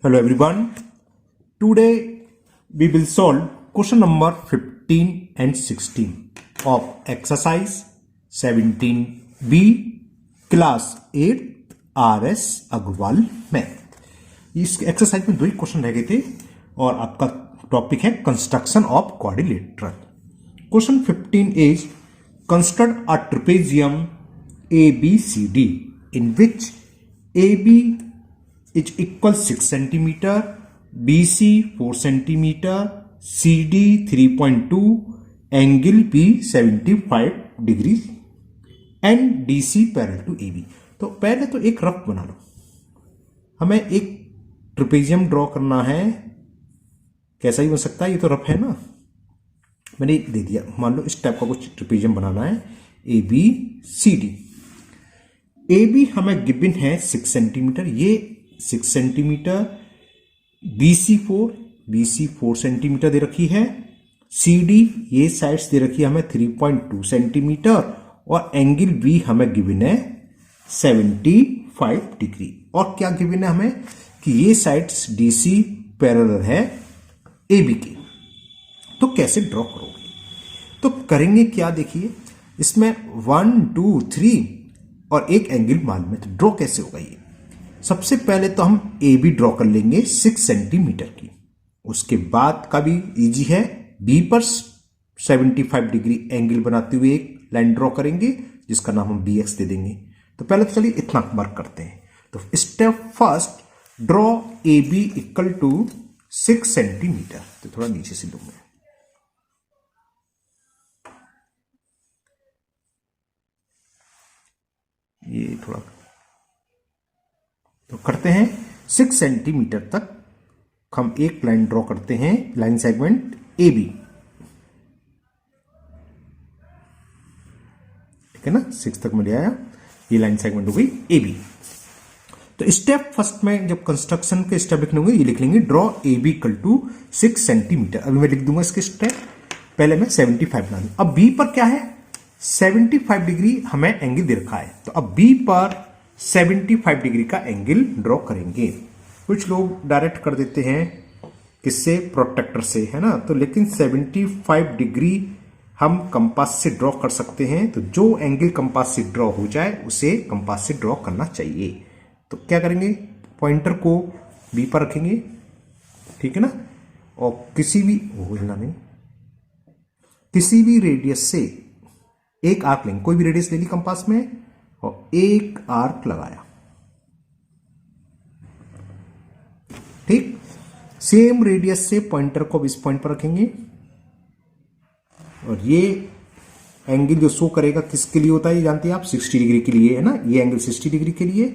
Hello everyone. Today we will solve question number 15 and 16 of exercise 17B class 8 RS Agarwal math. इस exercise में दो ही question रह गए थे और आपका टॉपिक है construction of quadrilateral. Question 15 is construct a trapezium ABCD in which AB is equal 6 centimeter, BC 4 centimeter, CD 3.2, angle P 75 degree and DC parallel to AB। तो पहले तो एक रफ बना लो। हमें एक ट्रेपेजियम ड्रॉ करना है। कैसा ही बन सकता है, ये तो रफ है ना, मैंने दे दिया। मान लो इस टाइप का कुछ ट्रेपेजियम बनाना है ABCD। AB हमें गिवन है 6 सेंटीमीटर, ये 6 सेंटीमीटर, BC 4 सेंटीमीटर दे रखी है, CD ये साइड्स दे रखी है हमें 3.2 सेंटीमीटर और एंगल B हमें गिवन है 75 डिग्री। और क्या गिवन है हमें कि ये साइड्स DC पैरेलल है AB के। तो कैसे ड्रॉ करोगे? तो करेंगे क्या, देखिए इसमें 1 2 3 और एक एंगल मालूम है, तो ड्रॉ कैसे होगा ये? सबसे पहले तो हम AB ड्रॉ कर लेंगे 6 सेंटीमीटर की। उसके बाद का भी इजी है, B पर 75 डिग्री एंगल बनाते हुए एक लाइन ड्रॉ करेंगे जिसका नाम हम BX दे देंगे। तो पहले तो चलिए इतना मार्क करते हैं। तो step first, draw AB equal to 6 centimetre. तो थोड़ा नीचे से लूंगा, ये थोड़ा तो करते हैं। 6 सेंटीमीटर तक हम एक लाइन ड्रॉ करते हैं, लाइन सेगमेंट AB, ठीक है ना। 6 तक मैं ले आया, ये लाइन सेगमेंट हो गई AB। तो स्टेप फर्स्ट में जब कंस्ट्रक्शन के स्टेप लिखने होंगे, ये लिख लेंगे draw AB equal to 6 centimetre. अभी मैं लिख दूंगा इसके स्टेप, पहले मैं 75 बना दूं। अब B पर क्या है, 75 डिग्री हमें एंगल दे रखा है। तो अब B पर 75 डिग्री का एंगल ड्रॉ करेंगे। कुछ लोग डायरेक्ट कर देते हैं, किससे, प्रोट्रैक्टर से, है ना। तो लेकिन 75 डिग्री हम कंपास से ड्रॉ कर सकते हैं। तो जो एंगल कंपास से ड्रॉ हो जाए उसे कंपास से ड्रॉ करना चाहिए। तो क्या करेंगे, पॉइंटर को B पर रखेंगे, ठीक है ना, और किसी भी किसी भी रेडियस से एक आर्क लेंगे। कोई भी रेडियस ले ली कंपास में और एक आर्क लगाया, ठीक। सेम रेडियस से पॉइंटर को इस पॉइंट पर रखेंगे और ये एंगल जो शो करेगा किसके लिए होता है, ये जानते हैं आप, 60 डिग्री के लिए, है ना। ये एंगल 60 डिग्री के लिए,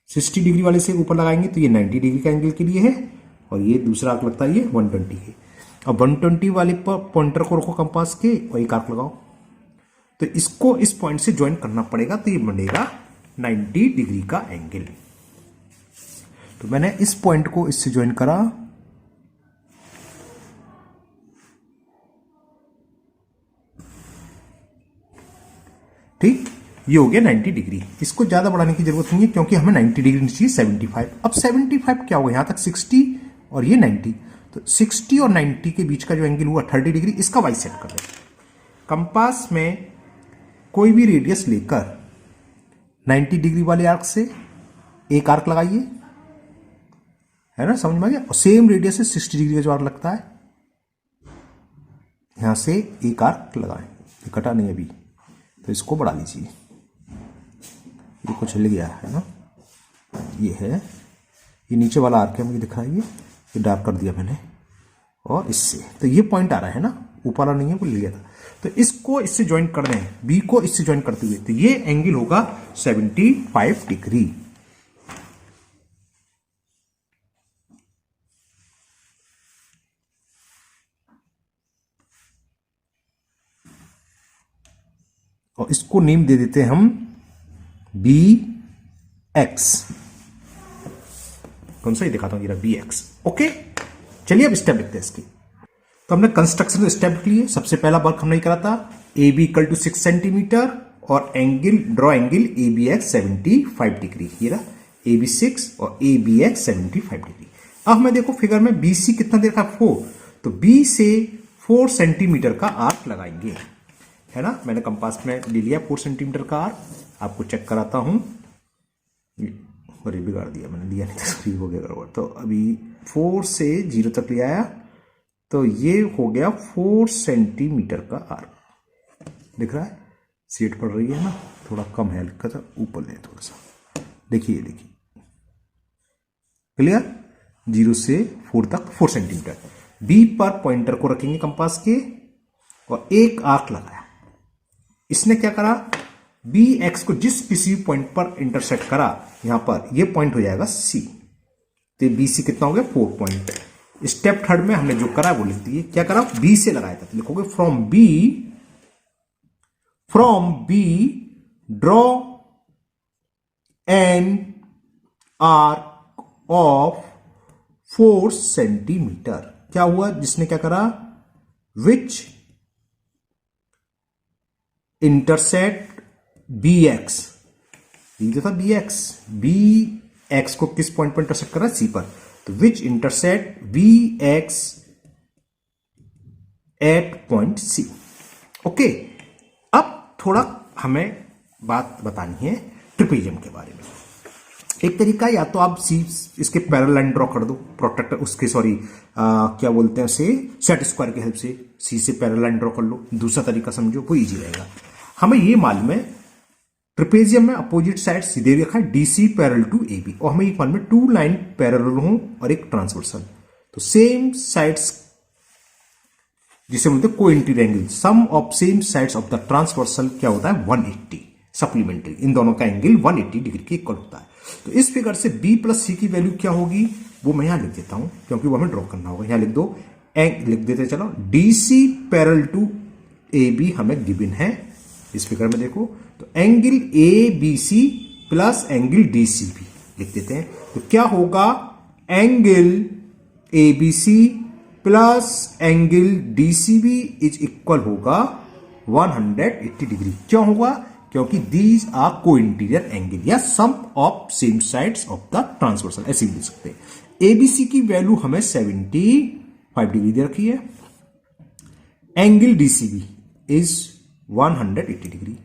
60 डिग्री वाले से ऊपर लगाएंगे तो ये 90 डिग्री का एंगल के लिए है। और ये दूसरा आर्क लगता है ये 120 है। अब 120 वाले पर पॉइंटर को रखो कंपास के और एक आर्क लगाओ। तो इसको इस पॉइंट से ज्वाइन करना पड़ेगा, तो ये बनेगा 90 डिग्री का एंगल। तो मैंने इस पॉइंट को इससे ज्वाइन करा, ठीक, ये हो गया 90 डिग्री। इसको ज्यादा बढ़ाने की जरूरत नहीं है क्योंकि हमें 90 डिग्री चाहिए 75। अब 75 क्या होगा, यहां तक 60 और ये 90, तो 60 और 90 के बीच का जो एंगल हुआ 30 डिग्री, इसका वाई सेट कर दें। कंपास में कोई भी रेडियस लेकर 90 डिग्री वाले आर्क से एक आर्क लगाइए, है ना, समझ में आ गया। और सेम रेडियस से 60 डिग्री का जो आर्क लगता है, यहां से एक आर्क लगाएं। ये कटा नहीं अभी, तो इसको बढ़ा लीजिए। ये कुछ हिल गया है ना, ये है, ये नीचे वाला आर्क है, मुझे दिख रहा है, ये डार्क कर दिया मैंने। और इससे तो ये पॉइंट आ रहा है ना, ऊपर वाला नहीं है, वो ले गया था। तो इसको इससे ज्वाइन कर दें, B को इससे ज्वाइन करते हुए, तो ये एंगल होगा 75 डिग्री। और इसको नेम दे देते हैं हम BX। कौन सा ही दिखाता हूं, BX। ओके, चलिए अब स्टेप लिखते हैं इसकी। तो हमने कंस्ट्रक्शन स्टेप लिए। सबसे पहला वर्क हमने करा था AB इक्वल टू 6 सेंटीमीटर और angle, draw angle ABX 75 degree. ये रहा AB 6 और ABX 75 डिग्री। अब हमें देखो फिगर में BC कितना दे रखा है 4, तो B से 4 सेंटीमीटर का आर्क लगाएंगे, है ना। मैंने कंपास में ले लिया 4 सेंटीमीटर का आर्क, आपको चेक कराता हूं। अरे बिगाड़ दिया मैंने, लिया नहीं था, सॉरी हो गया गड़बड़। तो अभी 4 से 0 तक ले आया, तो ये हो गया 4 सेंटीमीटर का आर्क। दिख रहा है, सीट पड़ रही है ना, थोड़ा कम है लिखा था, ऊपर ले थोड़ा सा, देखिए देखिए क्लियर। 0 से 4 तक 4 सेंटीमीटर। बी पर पॉइंटर को रखेंगे कंपास के और एक आर्क लगाया। इसने क्या करा, बी एक्स को जिस किसी पॉइंट पर इंटरसेक्ट करा, यहां पर ये पॉइंट हो जाएगा सी, तो बी सी कितना हो गया 4 पॉइंट। स्टेप थर्ड में हमने जो करा वो लिख दिए। क्या करा, बी से लगाया था, तो लिखोगे from B draw an arc of 4 centimetre. क्या हुआ, जिसने क्या करा, विच इंटरसेक्ट बी एक्स, ये जो था बी एक्स को किस पॉइंट पर इंटरसेक्ट कर रहा है, सी पर, तो which intersect B X at point C. Okay, अब थोड़ा हमें बात बतानी है ट्रिपेजियम के बारे में। एक तरीका, या तो आप सी इसके पैरेलल लाइन ड्रॉ कर दो, प्रोटेक्टर उसके सॉरी क्या बोलते हैं उसे, सेट स्क्वायर की हेल्प से सी से पैरेलल लाइन ड्रॉ कर लो। दूसरा तरीका समझो, वो इजी रहेगा। हमें ये मालूम है ट्रिपेजियम में अपोजिट साइड सीधे रखा है डीसी पैरेलल टू एबी, और हमें ये मालूम है 2 लाइन पैरेलल हो और एक ट्रांसवर्सल, तो सेम साइड्स जिसे बोलते हैं cointerior angle, sum of same sides of the transversal क्या होता है 180 सप्लीमेंट्री, इन दोनों का एंगल 180 डिग्री के इक्वल होता है। तो इस फिगर से बी प्लस सी की वैल्यू क्या होगी वो मैं यहां लिख देता हूं, क्योंकि वो हमें ड्रॉ करना होगा। यहां लिख दो, लिख देते चलो, DC parallel to A B हमें गिवन है इस फिगर में। देखो तो angle A B C plus angle D C B लिख देते हैं। तो क्या होगा, angle A B C plus angle D C B is equal होगा 180 डिग्री। क्यों होगा, क्योंकि दीज आर को इंटीरियर एंगल या sum of same sides of the transversal, ऐसे भी लिख सकते हैं। एबीसी की वैल्यू हमें 75 डिग्री दे रखी है, एंगल डीसीबी इज 180 डिग्री।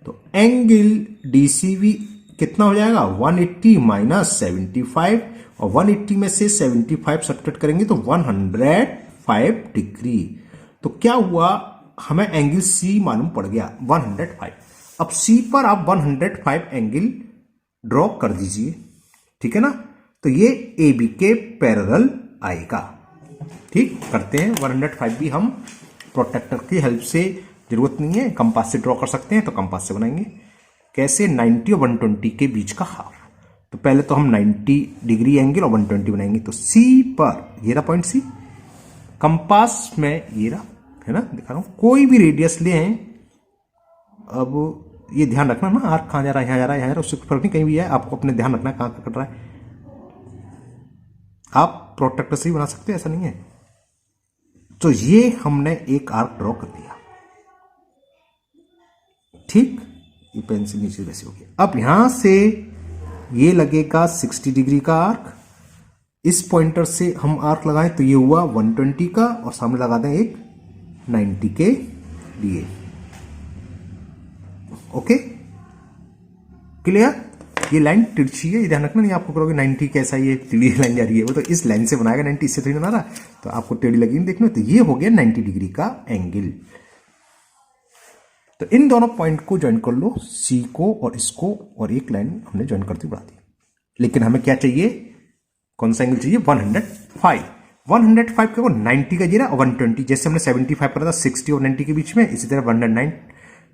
तो एंगल डीसीबी कितना हो जाएगा 180 माइनस 75, और 180 में से 75 सब्ट्रैक्ट करेंगे तो 105 डिग्री। तो क्या हुआ, हमें एंगल सी मालूम पड़ गया 105। अब सी पर आप 105 एंगल ड्रॉ कर दीजिए, ठीक है ना। तो ये ए बी के पैरेलल आएगा। ठीक करते हैं, 105 भी हम प्रोटेक्टर की हेल्प से, जरूरत नहीं है, कंपास से ड्रॉ कर सकते हैं, तो कंपास से बनाएंगे। कैसे, 90 और 120 के बीच का हाफ। तो पहले तो हम 90 डिग्री एंगल और 120 बनाएंगे। तो सी पर ये रहा पॉइंट सी, कंपास में ये रहा, है ना, दिखा रहा हूं, कोई भी रेडियस ले हैं। अब ये ध्यान रखना ना, आर्क कहां जा रहा है, यहां जा रहा है, यहां जा रहा है, उससे फर्क नहीं, कहीं भी है, आपको अपने ध्यान रखना है कहां कट रहा है। आप प्रोटेक्टर से ही बना सकते हैं, ऐसा नहीं है। तो ये हमने एक आर्क ड्रॉ कर दिया, ठीक, ये पेंसिल नीचे वैसे हो गया। अब यहां से ये लगेगा 60 डिग्री का आर्क, इस पॉइंटर से हम आर्क लगाएं तो ये हुआ 120 का, और सामने लगा दें एक 90 के लिए। Okay clear. ये लाइन तिरछी है, ये ध्यान रखना, नहीं आपको करोगे 90 कैसा ये टेढ़ी लाइन जा रही है, वो तो इस लाइन से बनाएगा 90, इससे थोड़ी बना रहा, तो आपको टेढ़ी लगी नहीं देखना। तो ये हो गया 90 डिग्री का एंगल। तो इन दोनों पॉइंट को ज्वाइन कर लो, सी को और इसको, और एक लाइन हमने ज्वाइन करती बढ़ा दी। लेकिन हमें क्या चाहिए, कौन सा एंगल चाहिए, 105। 105 के वो 90 का जीरा और 120, जैसे हमने 75 पढ़ा था 60 और 90 के बीच में, इसी तरह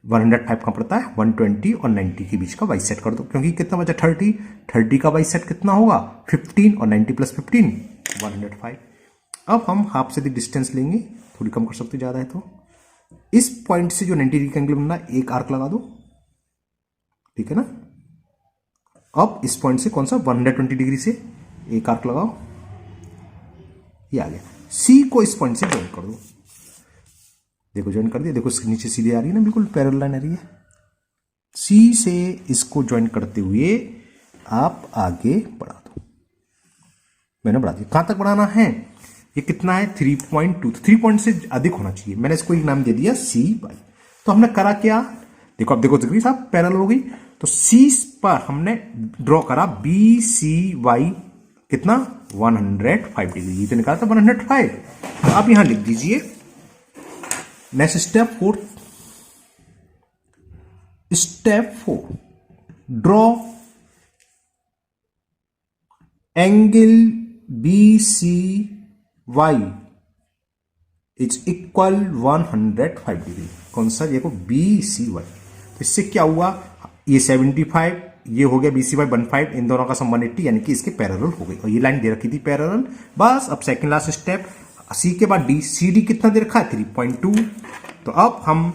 105 का पड़ता है 120 और 90 के बीच का वाई सेट कर दो, क्योंकि कितना बचा 30 का वाई सेट कितना होगा 15, और 90 प्लस 15 105। अब हम हाफ से डिस्टेंस लेंगे, थोड़ी कम कर सकते ज्यादा है तो। इस पॉइंट से जो 90 डिग्री का एंगल बनना, एक आर्क लगा दो, ठीक है ना। अब इस पॉइंट से कौन सा 120 डिग्री से एक आर्क लगाओ, ये आ गया। सी को इस पॉइंट से ज्वाइन कर दो, देखो ज्वाइन कर दिया, देखो इसके नीचे सीधे आ रही है ना, बिल्कुल पैरेलल लाइन आ रही है। सी से इसको ज्वाइन करते हुए आप आगे बढ़ा दो, मैंने बढ़ा दिया। कहां तक बढ़ाना है? ये कितना है 3.2, तो 3 पॉइंट से अधिक होना चाहिए। मैंने इसको एक नाम दे दिया सी वाई। तो हमने करा क्या, देखो अब देखो जिक्री साहब पैरेलल हो गई। तो सी पर हमने ड्रॉ करा बी सी वाई कितना 105 डिग्री, ये तो निकाला था 105। आप यहां लिख दीजिए next step 4, step 4 draw angle B C Y is equal 105 degree. कौन सा? देखो बी सी वाई। तो इससे क्या हुआ, ये 75 ये हो गया बी सी वाई 15, इन दोनों का सम 180, यानी कि इसके पैरेलल हो गई। और ये लाइन दे रखी थी पैरेलल। बस अब सेकंड लास्ट स्टेप, सी के बाद डी, सी डी कितना दे रखा है 3.2। तो अब हम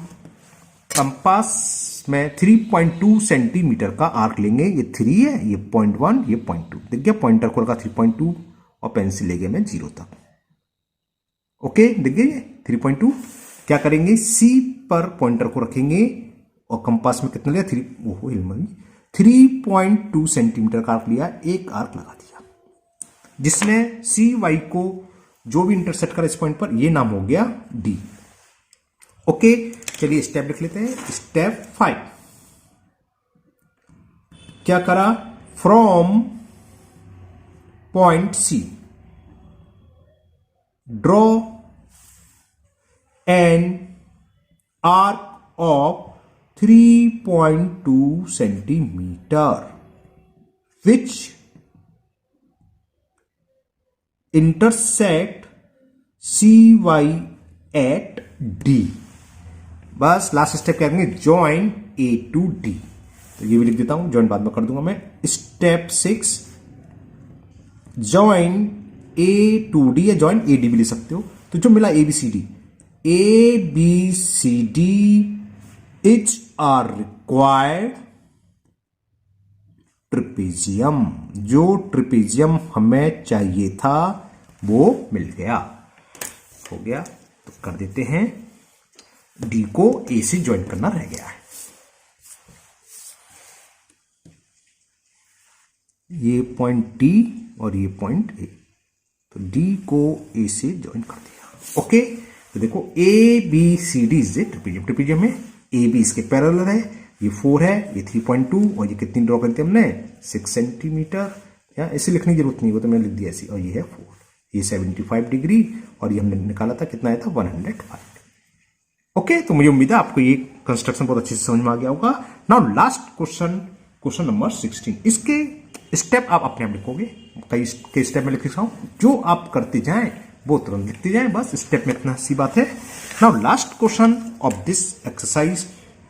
कंपास में 3.2 सेंटीमीटर का आर्क लेंगे। ये 3 है, ये 0.1, ये 0.2। दिख गया पॉइंटर को लगा 3.2 और पेंसिल ले गए मैं 0 तक। ओके, दिख गया 3.2। क्या करेंगे, सी पर पॉइंटर को रखेंगे और कंपास में कितना लिया 3.2 सेंटीमीटर का आर्क लिया, एक आर्क लगा दिया जिसमें सी वाई को जो भी इंटरसेक्ट करा इस पॉइंट पर, ये नाम हो गया डी। ओके, चलिए स्टेप लिख लेते हैं। स्टेप 5 क्या करा, from point C draw an arc of 3.2 centimetre which intersect CY at D। बस लास्ट स्टेप क्या करेंगे, ज्वाइन A to D। तो ये भी लिख देता हूं, ज्वाइन बाद में कर दूंगा मैं। Step 6 join A to D या ज्वाइन AD भी ले सकते हो। तो जो मिला ABCD, ABCD is our required trapezium. जो ट्रिपेजियम हमें चाहिए था वो मिल गया, हो गया। तो कर देते हैं, डी को ए से ज्वाइन करना रह गया है। ये पॉइंट डी और ये पॉइंट ए, तो डी को ए से ज्वाइन कर दिया। ओके, तो देखो A B C D is a trapezium. Trapezium में ए बी इसके पैरेलल है, ये 4 है, ये 3.2 और ये कितनी ड्रॉ करते हमने 6 सेंटीमीटर। या ऐसे लिखने की जरूरत नहीं, वो तो मैंने लिख दिया ऐसे। और ये है 4, ये 75 डिग्री और ये हमने निकाला था कितना आया था 105। ओके, तो मुझे उम्मीद है आपको ये कंस्ट्रक्शन बहुत अच्छे से समझ में आ गया होगा। Now last question, question number 16। इसके स्टेप आप अपने आप लिखोगे, कई स्टेप में लिख रहा हूं, जो आप करते जाएं वो तुरंत लिखते जाएं, बस स्टेप में इतना सी बात है। Now last question of this exercise,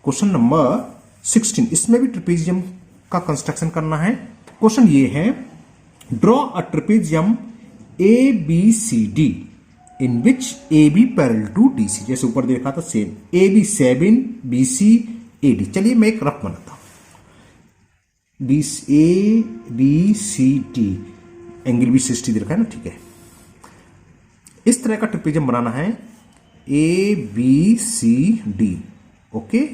question number 16। इसमें भी ट्रिपेजियम का कंस्ट्रक्शन करना है। क्वेश्चन ये है, draw a trapezium A B C D in which A B parallel to D C. जैसे ऊपर देखा था same, A B 7 B C A D. चलिए मैं एक रफ बनाता हूं, A B C D, angle भी 60 दे रखा है ना, ठीक है। इस तरह का ट्रिपेजियम बनाना है, A B C D. Okay,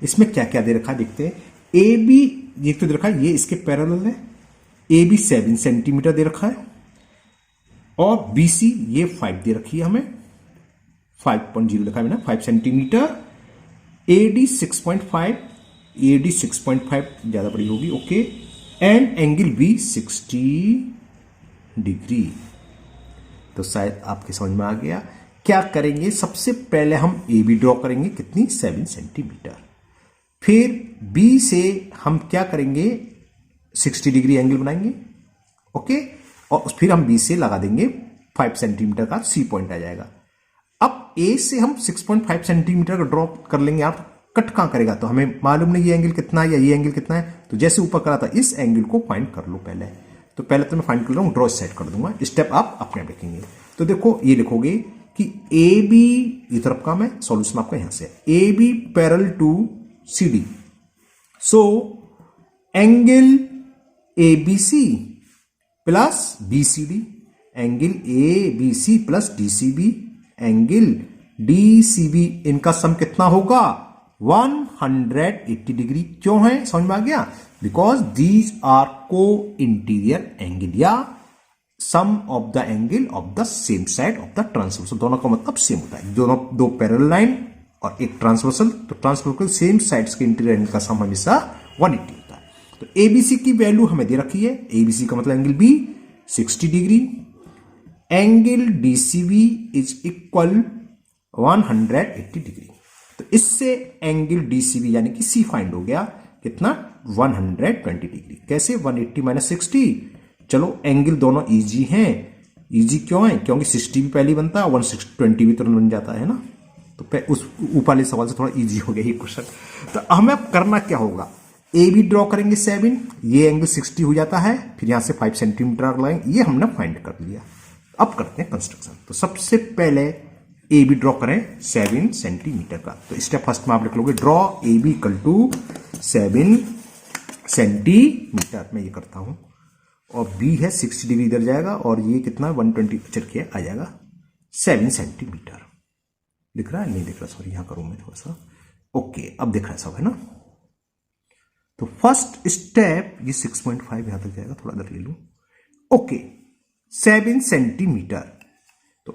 इसमें क्या क्या दे रखा है देखते हैं। ए बी ये तो दे रखा है, ये इसके पैरेलल है। ए बी 7 सेंटीमीटर दे रखा है और बी सी ये 5 दे रखी है हमें, 5.0 लिखा है ना, 5 centimetre. A D 6.5, A D 6.5 ज्यादा बड़ी होगी। Okay, and angle B 60 degree. तो शायद आपके समझ में आ गया। क्या करेंगे, सबसे पहले हम ए बी ड्रॉ करेंगे, कितनी 7 सेंटीमीटर। फिर बी से हम क्या करेंगे 60 डिग्री एंगल बनाएंगे। ओके, और फिर हम बी से लगा देंगे 5 सेंटीमीटर का, सी पॉइंट आ जाएगा। अब ए से हम 6.5 सेंटीमीटर का ड्रॉप कर लेंगे। आप कट कहां करेगा, तो हमें मालूम नहीं ये एंगल कितना है या ये एंगल कितना है। तो जैसे ऊपर करा था, इस एंगल को फाइंड कर लो पहले। तो पहले तो मैं फाइंड कर रहा हूं, ड्रॉ सेट कर दूंगा। स्टेप आप अपने आप लिखेंगे। तो देखो ये लिखोगे कि ए बी ये तरफ का, मैं सॉल्यूशन आपका यहां से, A B parallel to C D. So angle A B C plus B C D, angle A B C plus D C B, angle D C B, इनका सम कितना होगा 180 डिग्री। क्यों है, समझ में आ गया? बिकॉज दीज आर को इंटीरियर एंगल या sum of the angle of the same side of the transversal, दोनों का मतलब सेम होता है, दोनों दो पैरेलल लाइन और एक ट्रांसवर्सल, तो ट्रांसवर्सल सेम साइड्स के इंटीरियर एंगल का सम हमेशा 180 होता है। तो एबीसी की वैल्यू हमें दे रखी है, एबीसी का मतलब angle B 60 degree, angle DCB is equal 180 degree. तो इससे एंगल डीसीबी यानी कि सी फाइंड हो गया कितना 120 डिग्री। कैसे 180 माइनस 60, चलो एंगल दोनों इजी हैं, इजी क्यों है क्योंकि 60 भी पहले बनता है 120 भी तुरंत बन जाता है ना, तो उस ऊपर वाले सवाल से थोड़ा इजी हो गया ये क्वेश्चन। तो हमें अब करना क्या होगा, ए बी ड्रॉ करेंगे 7, ये एंगल 60 हो जाता है, फिर यहां से 5 सेंटीमीटर लगाएंगे, ये हमने फाइंड कर लिया। अब करते हैं कंस्ट्रक्शन। तो सबसे पहले ए बी ड्रॉ करें 7 सेंटीमीटर का। तो स्टेप फर्स्ट में आप लिख लोगे draw A B equal to 7 centimetre. मैं ये करता हूं, और बी है 60 डिग्री इधर जाएगा, और ये कितना 120 चरके आ जाएगा 7 सेंटीमीटर। दिख रहा है नहीं दिख रहा, सॉरी यहां करूं मैं थोड़ा सा, ओके अब दिख रहा है सब है ना। तो फर्स्ट स्टेप ये 6.5 यहां तक जाएगा, थोड़ा इधर ले लूं, ओके 7 सेंटीमीटर। तो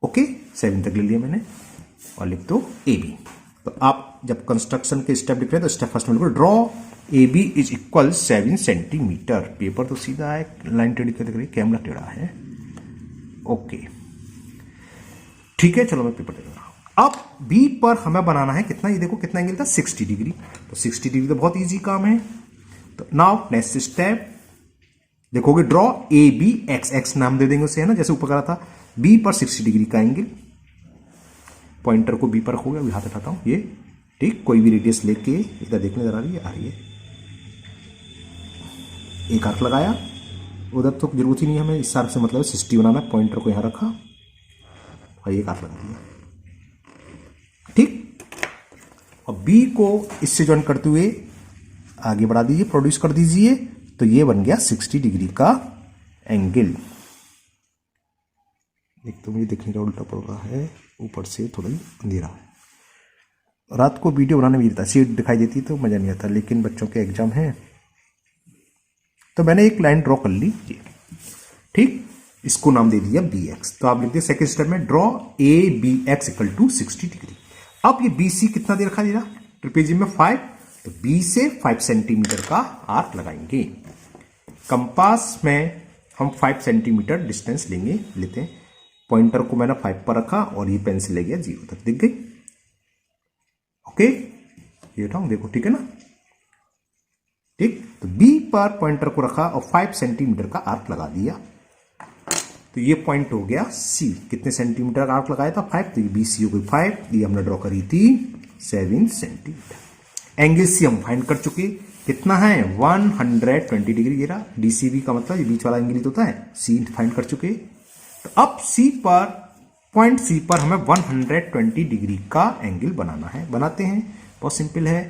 ओके 7 तक ले लिया मैंने, और लिख दो ए बी। तो आप जब कंस्ट्रक्शन के स्टेप लिख रहे हैं तो स्टेप फर्स्ट में लिखो draw A B is equal 7 centimetre. Paper तो सीधा है, लाइन टेढ़ी कर दिख रही, कैमरा टेढ़ा है, ओके ठीक है। चलो मैं पेपर दे रहा हूं। अब बी पर हमें बनाना है कितना, ये देखो कितना एंगल था 60 डिग्री। तो 60 डिग्री तो बहुत इजी काम है। तो नाउ नेक्स्ट स्टेप देखोगे draw A B X, X नाम दे देंगे उसे है ना, जैसे ऊपर करा था। बी पर 60 डिग्री का एंगल, पॉइंटर को बी पर रखोगे, अभी हाथ उठाता हूं ये, ठीक, कोई भी रेडियस लेके इधर देखने जरा रही है, आ रही है, एक आर्क लगाया, उधर तो जरूरत ही नहीं है हमें, इस आर्क से मतलब 60 बनाना, पॉइंटर को यहां रखा और एक आर्क लगा दिया, ठीक। और बी को इससे ज्वाइन करते हुए आगे बढ़ा दीजिए, प्रोड्यूस कर दीजिए, तो ये बन गया 60 डिग्री का एंगल। एक तो मुझे देखने का उल्टा पड़ रहा है, ऊपर से थोड़ा अंधेरा है, रात को वीडियो बनाने में रहता है, सीट दिखाई देती तो मजा नहीं आता, लेकिन बच्चों के एग्जाम है तो मैंने एक लाइन ड्रॉ कर ली, ठीक, इसको नाम दे दिया बी एक्स। तो आप लिखते हैं सेकेंड स्टेप में draw A B X equal to 60 degree. अब ये बी सी कितना दे रखा है ट्रिपेजियम में 5, तो बी से 5 सेंटीमीटर का आर्क लगाएंगे। कंपास में हम 5 सेंटीमीटर डिस्टेंस लेते हैं, पॉइंटर को मैंने 5 पर रखा और ये पेंसिल ले गया 0 तक, दिख गई, ओके ये उठाऊं देखो, ठीक है ना, ठीक। तो बी पर पॉइंटर को रखा और 5 सेंटीमीटर का आर्क लगा दिया, तो ये पॉइंट हो गया सी। कितने सेंटीमीटर का आर्क लगाया था 5, तो ये बी सी हो गई 5, ये हमने ड्रॉ करी थी 7 सेंटीमीटर। एंगल सी हम फाइंड कर चुके, कितना है 120 डिग्री, ये रहा डीसीबी का मतलब ये बीच वाला एंगल ही तो होता है, सी फाइंड कर चुके। तो अब सी पर पॉइंट सी पर हमें 120 डिग्री का एंगल बनाना है, बनाते हैं, बहुत सिंपल है।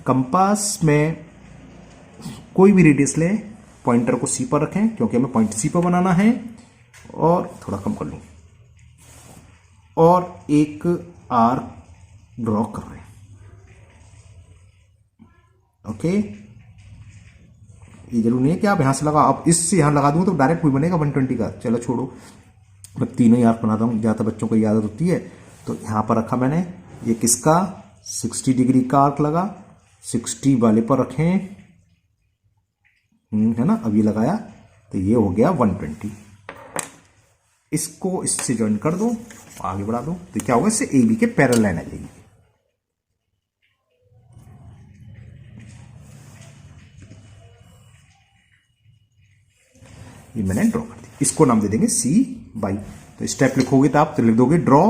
कंपास में कोई भी रेडियस ले, पॉइंटर को सी पर रखें क्योंकि हमें पॉइंट सी पर बनाना है, और थोड़ा कम कर लूं, और एक आर्क ड्रॉ कर रहे हैं, ओके। ये जरूर नहीं है कि आप यहां से लगा, अब इससे यहां लगा दूंगा तो डायरेक्ट कोई बनेगा 120 का, चलो छोड़ो, मैं तीनों ही आर्क बनाता हूं, ज्यादा बच्चों को याद होती है। तो यहां पर रखा मैंने, ये किसका 60 डिग्री का आर्क लगा, 60 वाले पर रखें, है ना। अब ये लगाया तो ये हो गया 120, इसको इससे ज्वाइन कर दो, आगे बढ़ा दो, तो क्या होगा इससे ए बी के पैरेलल लाइन आ जाएगी। ये मैंने ड्रॉ कर दी, इसको नाम दे देंगे सी बाई। तो स्टेप लिखोगे तो आप तो लिख दोगे draw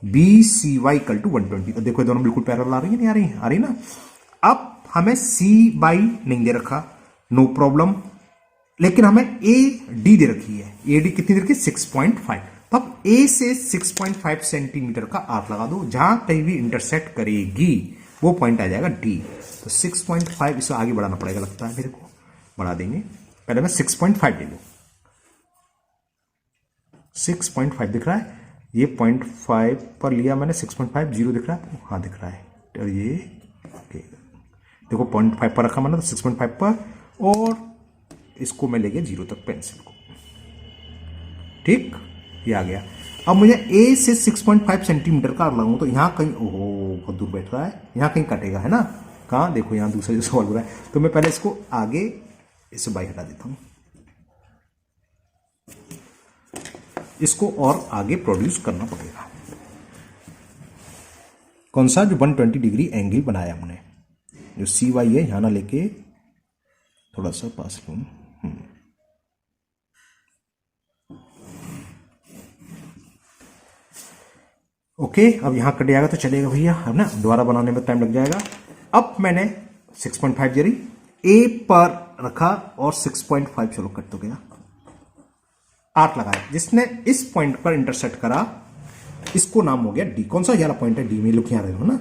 B C Y equal to 120। तो देखो ये दोनों बिल्कुल पैरेलल आ रही है, नहीं आ रही है, आ रही ना। अब हमें सी बाई नहीं दे रखा, नो प्रॉब्लम, लेकिन हमें ए डी दे रखी है, ए डी कितनी दे रखी है 6.5। तो अब ए से 6.5 सेंटीमीटर का आर्क लगा दो, जहां कहीं भी इंटरसेक्ट करेगी वो पॉइंट आ जाएगा डी। तो 6.5, इसे आगे बढ़ाना पड़ेगा लगता है मेरे को, बढ़ा देंगे, पहले मैं 6.5 ले लूं, 6.5 दिख रहा है, ये 0.5 पर लिया मैंने, 6.5 जीरो दिख रहा है, हाँ दिख रहा है, और ये देखो 0.5 पर रखा मैंने, तो 6.5 पर, और इसको मैं ले गया 0 तक पेंसिल को, ठीक, ये आ गया। अब मुझे ए से 6.5 सेंटीमीटर का लगाऊं तो यहाँ कहीं, ओहो बहुत दूर बैठ रहा है, यहाँ कहीं कटेगा, है ना, कहाँ देखो यहाँ दूसरा जो सवाल हो रहा है। तो मैं पहले इसको आगे इसे बाई हटा देता हूं, इसको और आगे प्रोड्यूस करना पड़ेगा। कौन सा, जो 120 डिग्री एंगल बनाया हमने, जो सी वाई है, यहां ना लेके थोड़ा सा पास लूं। ओके, अब यहां कट जाएगा तो चलेगा भैया, है ना, दोबारा बनाने में टाइम लग जाएगा। अब मैंने 6.5 जरी ए पर रखा और 6.5, चलो कट तो गया, 8 लगाया, जिसने इस पॉइंट पर इंटरसेक्ट करा, इसको नाम हो गया डी। कौन सा वाला पॉइंट है, डी में लिख रहे हो ना।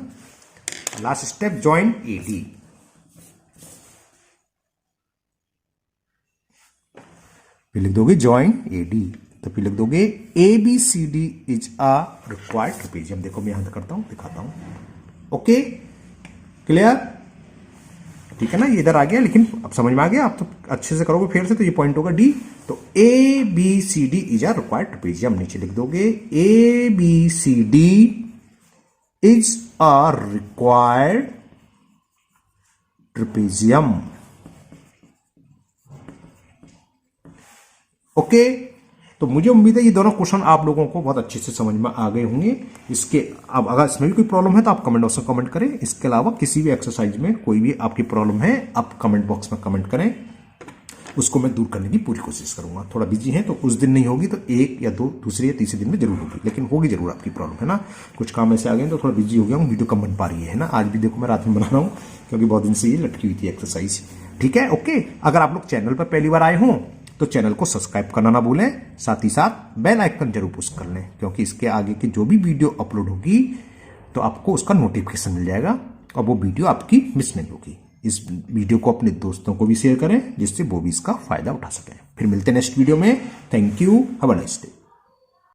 Last step, join A D. फिर लिख दोगे ज्वाइन ए डी, तो फिर लिख दोगे A B C D is a required trapezium. देखो मैं यहां करता हूं, दिखाता हूं। ओके, क्लियर, ठीक है ना, ये इधर आ गया, लेकिन अब समझ में आ गया। आप तो अच्छे से करोगे फिर से, तो ये पॉइंट होगा डी। तो A B C D is a required trapezium. नीचे लिख दोगे A B C D is a required trapezium. Okay, तो मुझे उम्मीद है ये दोनों क्वेश्चन आप लोगों को बहुत अच्छे से समझ में आ गए होंगे। इसके अब अगर इसमें भी कोई प्रॉब्लम है तो आप कमेंट बॉक्स में कमेंट करें। इसके अलावा किसी भी एक्सरसाइज में कोई भी आपकी प्रॉब्लम है, आप कमेंट बॉक्स में कमेंट करें, उसको मैं दूर करने की पूरी कोशिश करूंगा। थोड़ा बिजी है तो उस दिन नहीं होगी तो एक या दो दूसरे या तीसरे दिन में जरूर होगी, लेकिन होगी जरूर आपकी प्रॉब्लम, है ना। कुछ काम ऐसे आ गए तो थोड़ा बिजी हो गया हूँ, वीडियो कम बन पा रही है ना। आज भी देखो मैं रात में बना रहा हूँ क्योंकि बहुत दिन से ये लटकी हुई थी एक्सरसाइज, ठीक है। ओके, अगर आप लोग चैनल पर पहली बार आए हों तो चैनल को सब्सक्राइब करना ना भूलें, साथ ही साथ बेल आइकन जरूर पुश कर लें, क्योंकि इसके आगे की जो भी वीडियो अपलोड होगी तो आपको उसका नोटिफिकेशन मिल जाएगा और वो वीडियो आपकी मिस नहीं होगी। इस वीडियो को अपने दोस्तों को भी शेयर करें जिससे वो भी इसका फायदा उठा सकें। फिर मिलते हैं नेक्स्ट वीडियो में। Thank you, have a nice day.